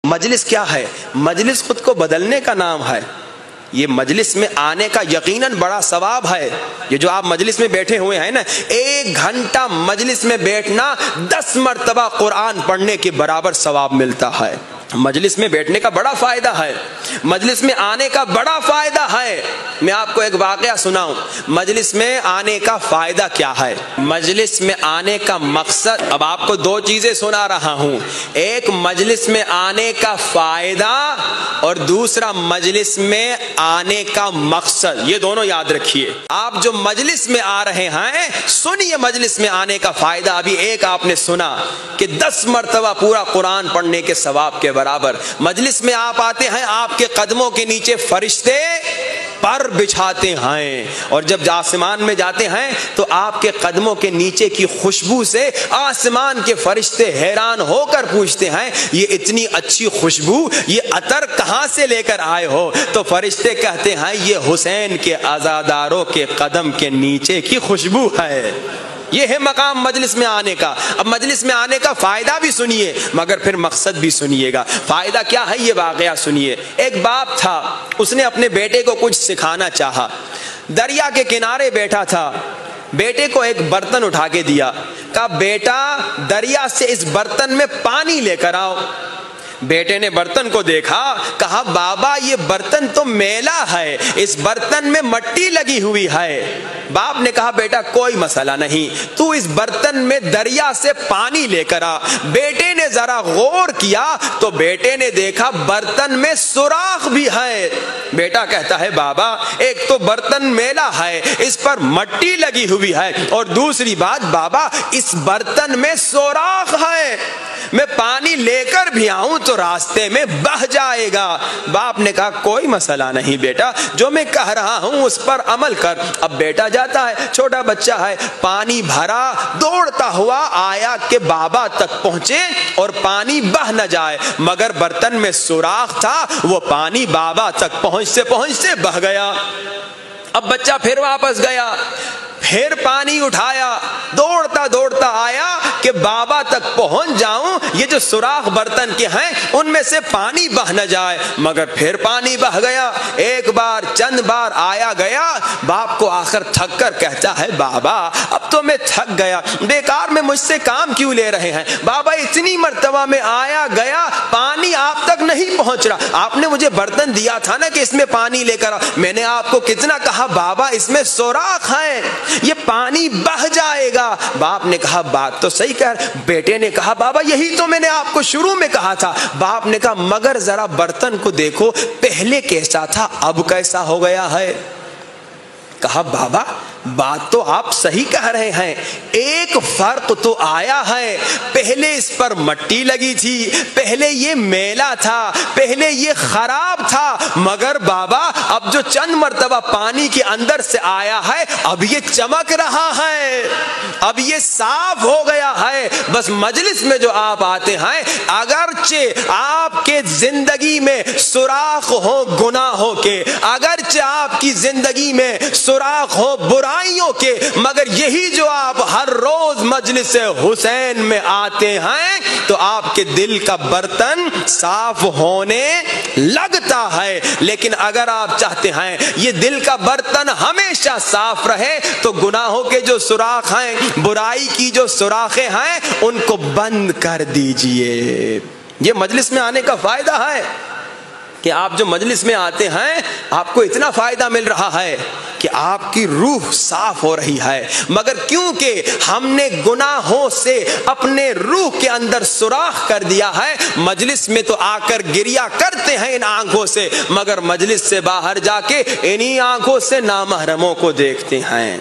مجلس کیا ہے؟ مجلس خود کو بدلنے کا نام ہے. یہ مجلس میں آنے کا یقیناً بڑا ثواب ہے. یہ جو آپ مجلس میں بیٹھے ہوئے ہیں نا، 1 گھنٹہ مجلس میں بیٹھنا 10 مرتبہ قرآن پڑھنے کے برابر ثواب ملتا ہے. مجلس میں بیٹھنے کا بڑا فائدہ ہے، مجلس میں آنے کا بڑا فائدہ ہے. میں آپ کو ایک واقعہ سناؤں. مجلس میں آنے کا فائدہ کیا ہے؟ مجلس میں آنے کا مقصد، اب آپ کو 2 چیزیں سنا رہا ہوں. ایک مجلس میں آنے کا فائدہ اور دوسرا مجلس میں آنے کا مقصد. یہ دونوں یاد رکھیے. آپ جو مجلس میں آ رہے ہیں، سنیے مجلس میں آنے کا فائدہ. ابھی ایک آپ نے سنا کہ 10 مرتبہ پورا قرآن پڑھنے کے ثواب کے برابر. مجلس میں آپ آتے ہیں، آپ کے قدموں کے نیچے فرشتے پر بچھاتے ہیں، اور جب آسمان میں جاتے ہیں تو آپ کے قدموں کے نیچے کی خوشبو سے آسمان کے فرشتے حیران ہو کر پوچھتے ہیں یہ اتنی اچھی خوشبو، یہ عطر کہاں سے لے کر آئے ہو؟ تو فرشتے کہتے ہیں یہ حسین کے عزاداروں کے قدم کے نیچے کی خوشبو ہے. یہ ہے مقام مجلس میں آنے کا. اب مجلس میں آنے کا فائدہ بھی سنیے مگر پھر مقصد بھی سنیے گا. فائدہ کیا ہے یہ واقعہ سنیے. ایک باپ تھا، اس نے اپنے بیٹے کو کچھ سکھانا چاہا. دریا کے کنارے بیٹھا تھا، بیٹے کو ایک برتن اٹھا کے دیا، کہا بیٹا دریا سے اس برتن میں پانی لے کر آؤ. بیٹے نے برتن کو دیکھا، کہا بابا یہ برتن تو میلا ہے، اس برتن میں مٹی لگی ہوئی ہے. باپ نے کہا بیٹا کوئی مسئلہ نہیں، تو اس برتن میں دریا سے پانی لے کر آ. بیٹے نے ذرا غور کیا تو بیٹے نے دیکھا برتن میں سوراخ بھی ہے. بیٹا کہتا ہے بابا ایک تو برتن میلا ہے، اس پر مٹی لگی ہوئی ہے، اور دوسری بات بابا اس برتن میں سوراخ ہے، میں پانی لے کر بھی آؤں تو راستے میں بہہ جائے گا. باپ نے کہا کوئی مسئلہ نہیں بیٹا، جو میں کہہ رہا ہوں اس پر عمل کر. اب بیٹا جاتا ہے، چھوٹا بچہ ہے، پانی بھرا، دوڑتا ہوا آیا کہ بابا تک پہنچے اور پانی بہہ نہ جائے، مگر برتن میں سوراخ تھا، وہ پانی بابا تک پہنچتے بہہ گیا. اب بچہ پھر واپس گیا، پھر پانی اٹھایا، دوڑتا دوڑتا آیا کہ بابا تک پہنچ جاؤں، یہ جو سوراخ برتن کے ہیں ان میں سے پانی بہہ نہ جائے، مگر پھر پانی بہہ گیا. ایک بار چند بار آیا گیا، باپ کو آخر تھک کر کہتا ہے بابا اب تو میں تھک گیا، بیکار میں مجھ سے کام کیوں لے رہے ہیں؟ بابا اتنی مرتبہ میں آیا گیا، پانی آپ تک نہیں پہنچ رہا، آپ نے مجھے برتن دیا تھا نا کہ اس میں پانی لے کر، میں نے آپ کو کتنا کہا بابا اس میں سوراخ ہے، یہ پانی بہہ جائے گا. باپ نے کہا بات تو صحیح کہہ. بیٹے نے کہا بابا یہی تو میں نے آپ کو شروع میں کہا تھا. باپ نے کہا مگر ذرا برتن کو دیکھو، پہلے کیسا تھا اب کیسا ہو گیا ہے. کہا بابا بات تو آپ صحیح کہہ رہے ہیں، ایک فرق تو آیا ہے، پہلے اس پر مٹی لگی تھی، پہلے یہ میلا تھا، پہلے یہ خراب تھا، مگر بابا اب جو چند مرتبہ پانی کے اندر سے آیا ہے اب یہ چمک رہا ہے، اب یہ صاف ہو گیا ہے. بس مجلس میں جو آپ آتے ہیں اگرچہ آپ کے زندگی میں سوراخ ہو گناہوں کے، اگرچہ آپ کی زندگی میں سوراخ ہو برائیوں کے، مگر یہی جو آپ ہر روز مجلس حسین میں آتے ہیں تو آپ کے دل کا برتن صاف ہونے لگتا ہے. لیکن اگر آپ چاہتے ہیں یہ دل کا برتن ہمیشہ صاف رہے تو گناہوں کے جو سوراخ ہیں، برائی کی جو سوراخیں ہیں، ان کو بند کر دیجئے. یہ مجلس میں آنے کا فائدہ ہے کہ آپ جو مجلس میں آتے ہیں آپ کو اتنا فائدہ مل رہا ہے کہ آپ کی روح صاف ہو رہی ہے، مگر کیونکہ ہم نے گناہوں سے اپنے روح کے اندر سوراخ کر دیا ہے، مجلس میں تو آ کر گریا کرتے ہیں ان آنکھوں سے، مگر مجلس سے باہر جا کے انہی آنکھوں سے نامحرموں کو دیکھتے ہیں.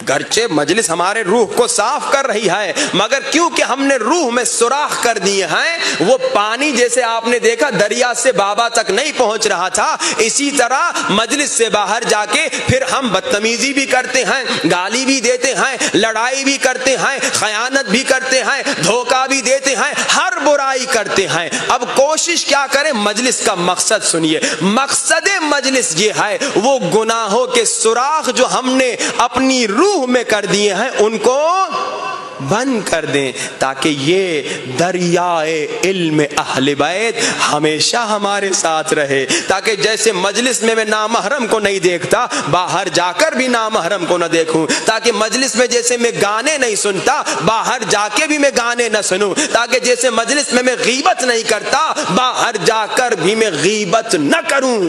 گرچہ مجلس ہمارے روح کو صاف کر رہی ہے، مگر کیونکہ ہم نے روح میں سوراخ کر دیے ہیں، وہ پانی جیسے آپ نے دیکھا دریا سے بابا تک نہیں پہنچ رہا تھا، اسی طرح مجلس سے باہر جا کے پھر ہم بدتمیزی بھی کرتے ہیں، گالی بھی دیتے ہیں، لڑائی بھی کرتے ہیں، خیانت بھی کرتے ہیں، دھوکہ بھی دیتے ہیں، ہر برائی کرتے ہیں. اب کوشش کیا کریں؟ مجلس کا مقصد سنیے. مقصد مجلس یہ ہے وہ گناہوں کے سوراخ جو ہم نے اپنی روح میں کر دیے ہیں ان کو بند کر دیں تاکہ یہ دریائے علم اہل بیت ہمیشہ ہمارے ساتھ رہے، تاکہ جیسے مجلس میں نامحرم کو نہیں دیکھتا باہر جا کر بھی نامحرم کو نہ دیکھوں، تاکہ مجلس میں جیسے میں گانے نہیں سنتا باہر جا کے بھی میں گانے نہ سنوں، تاکہ جیسے مجلس میں غیبت نہیں کرتا باہر جا کر بھی میں غیبت نہ کروں۔